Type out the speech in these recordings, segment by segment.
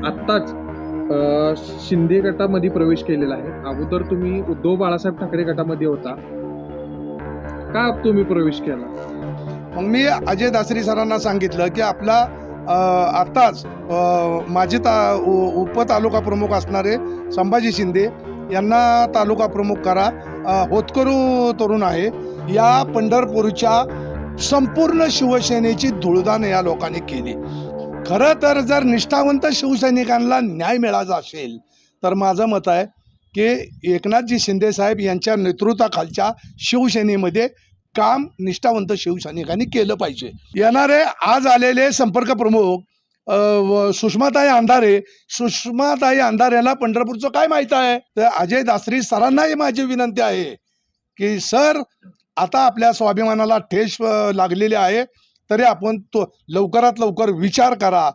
आत्ताच शिंदे गटामध्ये प्रवेश केलेला आहे. अगोदर तुम्ही उद्धव बाळासाहेब ठाकरे गटामध्ये होता. का तुम्ही प्रवेश केला? मग मी अजय दासरी सरांना सांगितलं की आपला आत्ताच माजी उपतालुका प्रमुख असणारे संभाजी शिंदे यांना तालुका प्रमुख करा. होतकरू तरुण आहे. या पंढरपूरच्या संपूर्ण शिवसेनेची धुळदाण या लोकांनी केली. खरं तर जर निष्ठावंत शिवसैनिकांना न्याय मिळायचा असेल तर माझं मत आहे की एकनाथजी शिंदे साहेब यांच्या नेतृत्वाखालच्या शिवसेनेमध्ये काम निष्ठावंत शिवसैनिकांनी केलं पाहिजे. येणारे आज आलेले संपर्क प्रमुख सुषमाताई अंधारेला पंढरपूरचं काय माहित आहे. तर अजय दासरी सरांनाही माझी विनंती आहे की सर, आता आपल्या स्वाभिमानाला ठेच लागलेली आहे, तरी आपण तो लवकरात लवकर विचार करा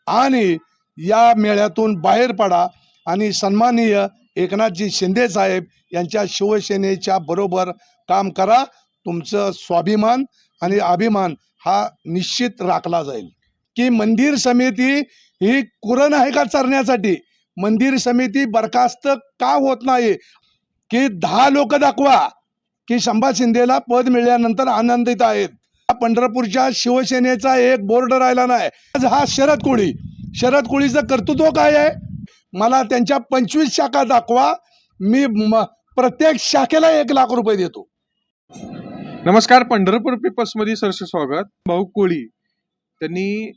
आणि या मेळ्यातून बाहेर पडा आणि सन्माननीय एकनाथजी शिंदे साहेब यांच्या शिवसेनेच्या बरोबर काम करा. तुमचं स्वाभिमान आणि अभिमान हा निश्चित राखला जाईल. की मंदिर समिती ही कुरण आहे का चरण्यासाठी? मंदिर समिती बरखास्त का होत नाही? की 10 लोक दाखवा की संभाजी शिंदेला पद मिळाल्यानंतर आनंदित आहेत. पंढरपूरच्या शिवसेनेचा एक बोर्ड राहिला नाही. आज हा शरद कोळीचं कर्तृत्व काय आहे? मला त्यांच्या 25 शाखा दाखवा, मी प्रत्येक शाखेला 1 लाख रुपये देतो. नमस्कार, पंढरपूर पेपर्समध्ये सरसे स्वागत. भाऊ कोळी त्यांनी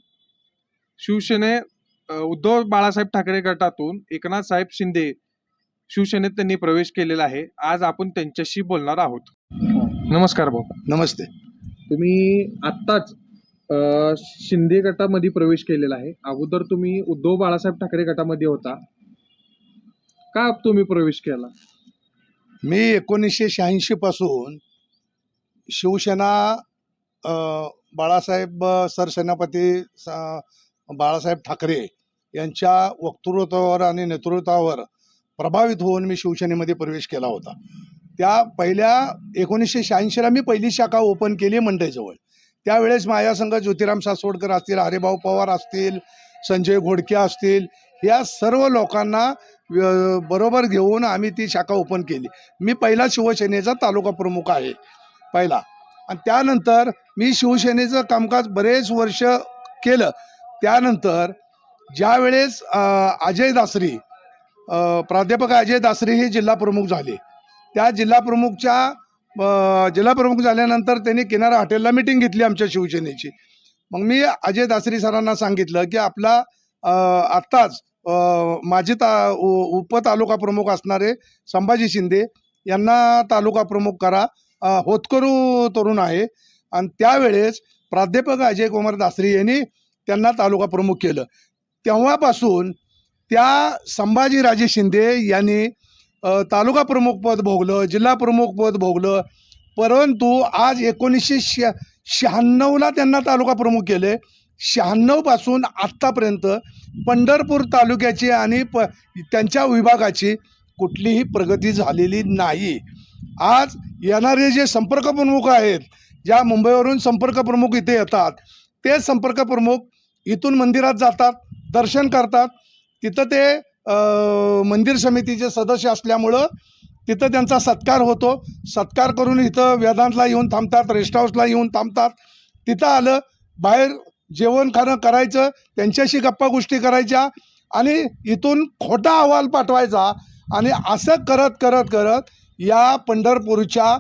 उद्धव बाळासाहेब ठाकरे गटातून एकनाथ साहेब शिंदे शिवसेनेत त्यांनी प्रवेश केलेला आहे. आज आपण त्यांच्याशी बोलणार आहोत. नमस्कार भाऊ. नमस्ते. तुम्ही आत्ताच शिंदे गटामध्ये प्रवेश केलेला आहे. अगोदर तुम्ही उद्धव बाळासाहेब ठाकरे गटामध्ये होता. का तुम्ही प्रवेश केला? मी 1986 पासून शिवसेना बाळासाहेब सरसेनापती बाळासाहेब ठाकरे यांच्या वक्तृत्वावर आणि नेतृत्वावर प्रभावित होऊन मी शिवसेनेमध्ये प्रवेश केला होता. त्या पहिल्या 1986ला मी पहिली शाखा ओपन केली मंडईजवळ. त्यावेळेस माझ्यासंघ ज्योतिराम सासवडकर असतील, हरिभाऊ पवार असतील, संजय घोडके असतील, या सर्व लोकांना बरोबर घेऊन आम्ही ती शाखा ओपन केली. मी पहिला शिवसेनेचा तालुका प्रमुख आहे पहिला. आणि त्यानंतर मी शिवसेनेचं कामकाज बरेच वर्ष केलं. त्यानंतर ज्यावेळेस प्राध्यापक अजय दासरी हे जिल्हा प्रमुख झाले, त्या जिल्हा प्रमुख झाल्यानंतर त्यांनी किनारा हॉटेलला मिटिंग घेतली आमच्या शिवसेनेची. मग मी अजय दासरी सरांना सांगितलं की आपला आत्ताच माजी उपतालुका प्रमुख असणारे संभाजी शिंदे यांना तालुका प्रमुख करा. होतकरू तरुण आहे. आणि त्यावेळेस प्राध्यापक अजय कुमार दासरी यांनी त्यांना तालुका प्रमुख केलं. तेव्हापासून त्या संभाजीराजे शिंदे यांनी तालुका प्रमुख पद भोगलं, जिल्हा प्रमुख पद भोगलं. परंतु आज 1996ला त्यांना तालुका प्रमुख केले. 96 पासून आत्तापर्यंत पंढरपूर तालुक्याची आणि त्यांच्या विभागाची कुठलीही प्रगती झालेली नाही. आज येणारे जे संपर्क प्रमुख आहेत, ज्या मुंबईवरून संपर्क प्रमुख इथे येतात, ते संपर्क प्रमुख इथून मंदिरात जातात, दर्शन करतात. तिथं ते मंदिर समितीचे सदस्य असल्यामुळं तिथं त्यांचा सत्कार होतो. सत्कार करून इथं वेदांतला येऊन थांबतात, रेस्ट हाऊसला येऊन थांबतात. तिथं आलं, बाहेर जेवण खाणं करायचं, त्यांच्याशी गप्पा गोष्टी करायच्या आणि इथून खोटा अहवाल पाठवायचा. आणि असं करत करत करत या पंढरपूरच्या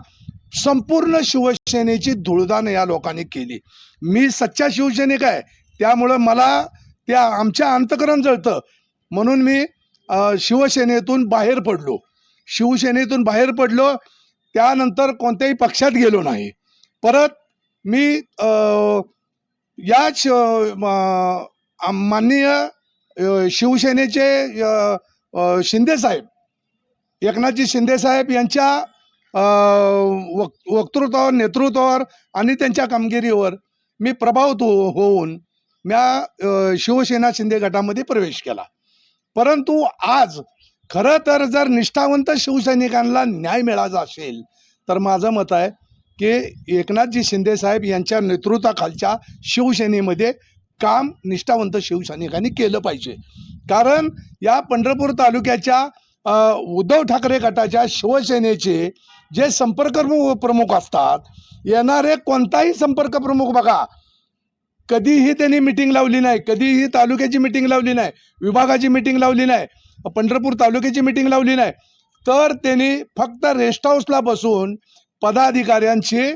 संपूर्ण शिवसेनेची धुळदाण या लोकांनी केली. मी सच्चा शिवसैनिक आहे, त्यामुळं मला त्या आमच्या अंतःकरण जळतं. म्हणून मी शिवसेनेतून बाहेर पडलो. त्यानंतर कोणत्याही पक्षात गेलो नाही. परत मी याच माननीय शिवसेनेचे शिंदेसाहेब एकनाथजी शिंदेसाहेब यांच्या वक्तृत्वावर, नेतृत्वावर आणि त्यांच्या कामगिरीवर मी प्रभावित होऊन म्या शिवसेना शिंदे गटामध्ये प्रवेश केला. परंतु आज खरं तर जर निष्ठावंत शिवसैनिकांना न्याय मिळायचा असेल तर माझं मत आहे की एकनाथजी शिंदे साहेब यांच्या नेतृत्वाखालच्या शिवसेनेमध्ये काम निष्ठावंत शिवसैनिकांनी केलं पाहिजे. कारण या पंढरपूर तालुक्याच्या उद्धव ठाकरे गटाच्या शिवसेनेचे जे संपर्क प्रमुख असतात, येणारे कोणताही संपर्क प्रमुख बघा, कधीही त्यांनी मिटिंग लावली नाही, कधीही तालुक्याची मिटिंग लावली नाही, विभागाची मिटिंग लावली नाही, पंढरपूर तालुक्याची मिटिंग लावली नाही, तर त्यांनी फक्त रेस्ट हाऊसला बसून पदाधिकाऱ्यांचे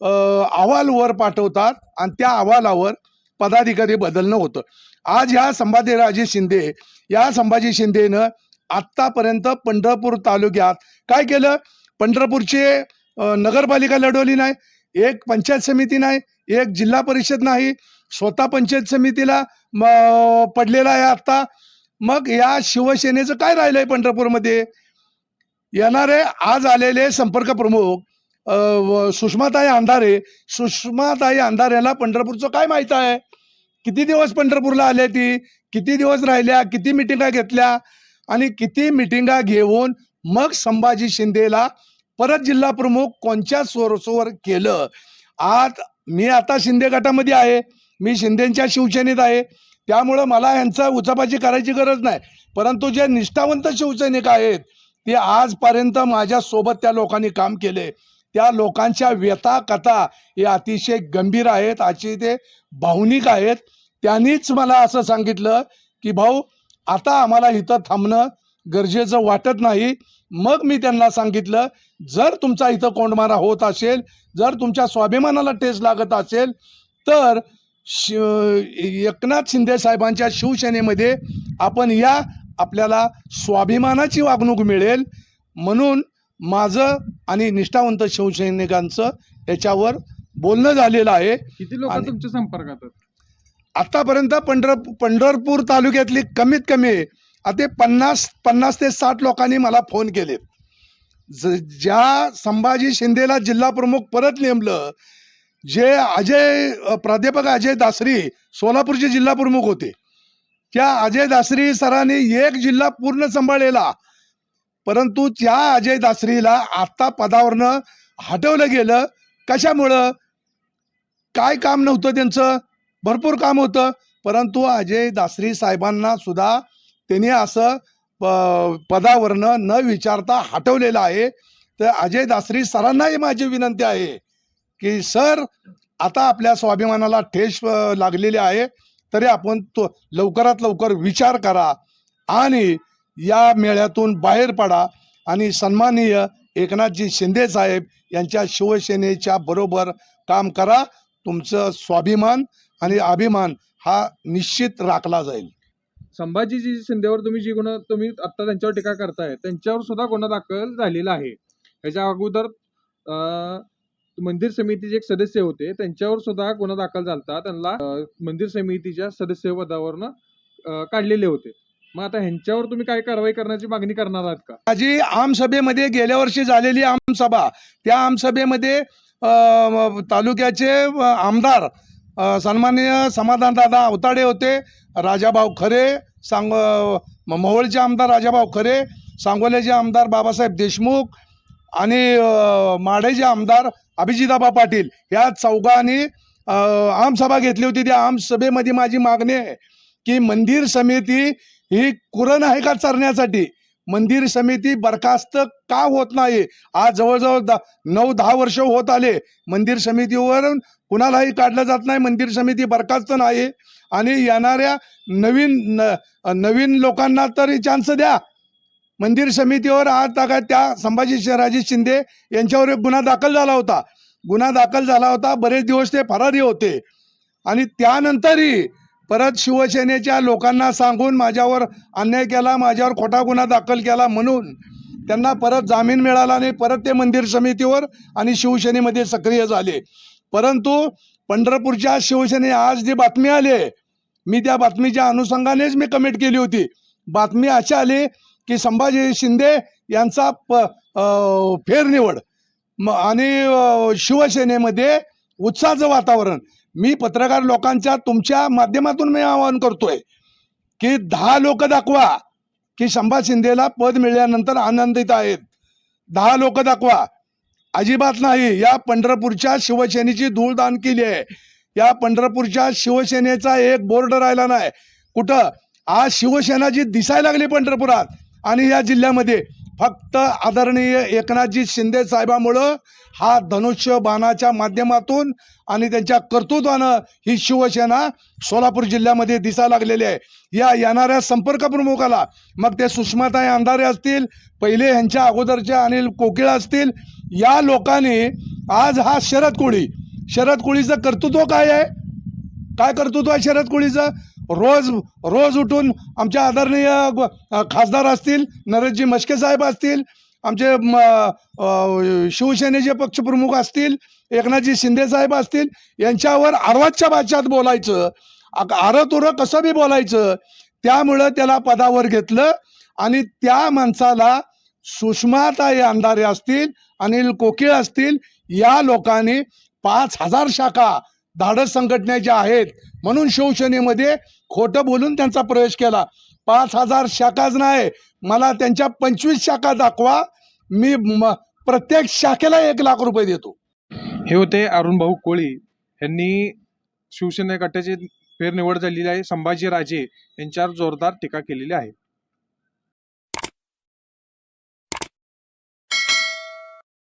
अहवाल वर पाठवतात आणि त्या अहवालावर पदाधिकारी बदलणं होतं. आज ह्या संभाजीराजे शिंदे या संभाजी शिंदेनं आत्तापर्यंत पंढरपूर तालुक्यात काय केलं? पंढरपूरचे नगरपालिका लढवली नाही, एक पंचायत समिती नाही, एक जिल्हा परिषद नाही, स्वतः पंचायत समितीला पडलेला आहे आत्ता. मग या शिवसेनेचं काय राहिलंय पंढरपूरमध्ये? येणारे आज आलेले संपर्क प्रमुख सुषमाताई अंधारेला पंढरपूरचं काय माहित आहे? किती दिवस पंढरपूरला आले, ती किती दिवस राहिल्या, किती मिटिंगा घेतल्या आणि किती मिटिंगा घेऊन मग संभाजी शिंदेला परत जिल्हा प्रमुख कोणत्या सोर्सवर केलं? आज मी आता शिंदे गटामध्ये आहे, मी शिंदेच्या शिवसेनेत आहे, त्यामुळं मला यांचा उचापाची करायची गरज नाही. परंतु जे निष्ठावंत शिवसैनिक आहेत ते आजपर्यंत माझ्यासोबत त्या लोकांनी काम केले, त्या लोकांच्या व्यथा कथा हे अतिशय गंभीर आहेत, ते भावनिक आहेत. त्यांनीच मला असं सांगितलं की भाऊ आता आम्हाला इथं थांबणं गरजेचं वाटत नाही. मग मी त्यांना सांगितलं, जर तुमचा इथं कोंडमारा होत असेल, जर तुमच्या स्वाभिमानाला ठेच लागत असेल तर एकनाथ शिंदे साहेबांच्या शिवसेनेमध्ये आपण या, आपल्याला स्वाभिमानाची वागणूक मिळेल. म्हणून माझं आणि निष्ठावंत शिवसैनिकांचं याच्यावर बोलणं झालेलं आहे. किती लोक तुमच्या संपर्कात आहेत? आतापर्यंत पंढरपूर तालुक्यातली कमीत कमी आता 50 ते 60 लोकांनी मला फोन केले. ज्या संभाजी शिंदेला जिल्हा प्रमुख परत नेमलं, जे प्राध्यापक अजय दासरी सोलापूरचे जिल्हा प्रमुख होते, त्या अजय दासरी सरांनी एक जिल्हा पूर्ण सांभाळलेला, परंतु त्या अजय दासरीला आता पदावरनं हटवलं गेलं. कशामुळं? काय काम नव्हतं त्यांचं, भरपूर काम होतं, परंतु अजय दासरी साहेबांना सुद्धा त्यांनी असं पदावरनं न विचारता हटवलेलं आहे. तर अजय दासरी सरांनाही माझी विनंती आहे की सर, आता आपल्या स्वाभिमानाला ठेच लागलेली आहे, तरी आपण तो लवकरात लवकर विचार करा आणि या मेळ्यातून बाहेर पडा आणि सन्माननीय एकनाथजी शिंदे साहेब यांच्या शिवसेनेच्या बरोबर काम करा. तुमचं स्वाभिमान आणि अभिमान हा निश्चित राखला जाईल. संभाजी शिंदेवर तुम्ही आता त्यांच्यावर टीका करताय, त्यांच्यावर सुद्धा गुन्हा दाखल झालेला आहे. याच्या अगोदर मंदिर समितीचे एक सदस्य होते, त्यांच्यावर सुद्धा गुन्हा दाखल झाला, त्यांना मंदिर समितीच्या सदस्य पदावरनं काढलेले होते. मग आता ह्यांच्यावर तुम्ही काय कारवाई करण्याची मागणी करणार आहात का? माझी आमसभेमध्ये गेल्या वर्षी झालेली आमसभा, त्या आमसभेमध्ये तालुक्याचे आमदार सन्माननीय समाधानदादा अवताडे होते, राजाभाऊ खरे, मोहोळचे आमदार राजाभाऊ खरे, सांगोल्याचे आमदार बाबासाहेब देशमुख आणि माढेचे आमदार अभिजिताबा पाटील, या चौघांनी आमसभा घेतली होती. त्या आमसभेमध्ये माझी मागणी आहे की मंदिर समिती ही कुरण आहे का चरण्यासाठी? मंदिर समिती बरखास्त का होत नाही? आज जवळजवळ 9-10 वर्ष होत आले, मंदिर समितीवरून कुणालाही काढलं जात नाही, मंदिर समिती बरखास्त नाही. आणि येणाऱ्या नवीन लोकांना तरी चान्स द्या. मंदिर समितीवर आज तागायत त्या संभाजीराजे शिंदे यांच्यावर एक गुन्हा दाखल झाला होता. बरेच दिवस ते फरारी होते आणि त्यानंतरही परत शिवसेनेच्या लोकांना सांगून माझ्यावर अन्याय केला, माझ्यावर खोटा गुन्हा दाखल केला, म्हणून त्यांना परत जामीन मिळाला नाही. परत ते मंदिर समितीवर आणि शिवसेनेमध्ये सक्रिय झाले. परंतु पंढरपूरच्या शिवसेने आज जी बातमी आली, मी त्या बातमीच्या अनुषंगानेच मी कमेंट केली होती. बातमी अशी आली की संभाजी शिंदे यांचा फेरनिवड आणि शिवसेनेमध्ये उत्साहाचं वातावरण. मी पत्रकार लोकांच्या तुमच्या माध्यमातून मी आवाहन करतोय की 10 लोक दाखवा की संभाजी शिंदेला पद मिळाल्यानंतर आनंदित आहेत. 10 लोक दाखवा. अजिबात नाही. या पंढरपूरच्या शिवसेनेची धूळदान केली आहे. या पंढरपूरच्या शिवसेनेचा एक बोर्ड राहिला नाही. कुठं आज शिवसेना जी दिसायला लागली पंढरपुरात आणि या जिल्ह्यामध्ये फक्त आदरणीय एकनाथजी शिंदे साहेबामुळं हा धनुष्य बाणाच्या माध्यमातून आणि त्यांच्या कर्तृत्वानं ही शिवसेना सोलापूर जिल्ह्यामध्ये दिसायला लागलेली आहे. या येणाऱ्या संपर्क प्रमुखाला मग ते सुषमाताई अंधारे असतील, पहिले ह्यांच्या अगोदरचे अनिल कोकिळ असतील, या लोकांनी आज हा शरद कोळीचं कर्तृत्व काय आहे? काय कर्तृत्व आहे शरद कोळीचं? रोज उठून आमच्या आदरणीय खासदार असतील, नरेशजी म्हस्के साहेब असतील, आमचे शिवसेनेचे पक्षप्रमुख असतील, एकनाथजी शिंदे साहेब असतील, यांच्यावर आरवाच्या भाषेत बोलायचं, आरतुरं कसं बी बोलायचं. त्यामुळं त्याला पदावर घेतलं आणि त्या माणसाला सुषमाताई अंधारे असतील, अनिल कोकिळ असतील, या लोकांनी 5,000 शाखा धाडस संघटनेच्या आहेत म्हणून शिवसेनेमध्ये खोटं बोलून त्यांचा प्रवेश केला. 5,000 शाखाच नाही, मला त्यांच्या 25 शाखा दाखवा, मी प्रत्येक शाखेला 1,00,000 रुपये देतो. हे होते अरुण भाऊ कोळी. यांनी शिवसेना गटाची फेरनिवड झालेली आहे, संभाजी राजे यांच्यावर जोरदार टीका केलेली आहे.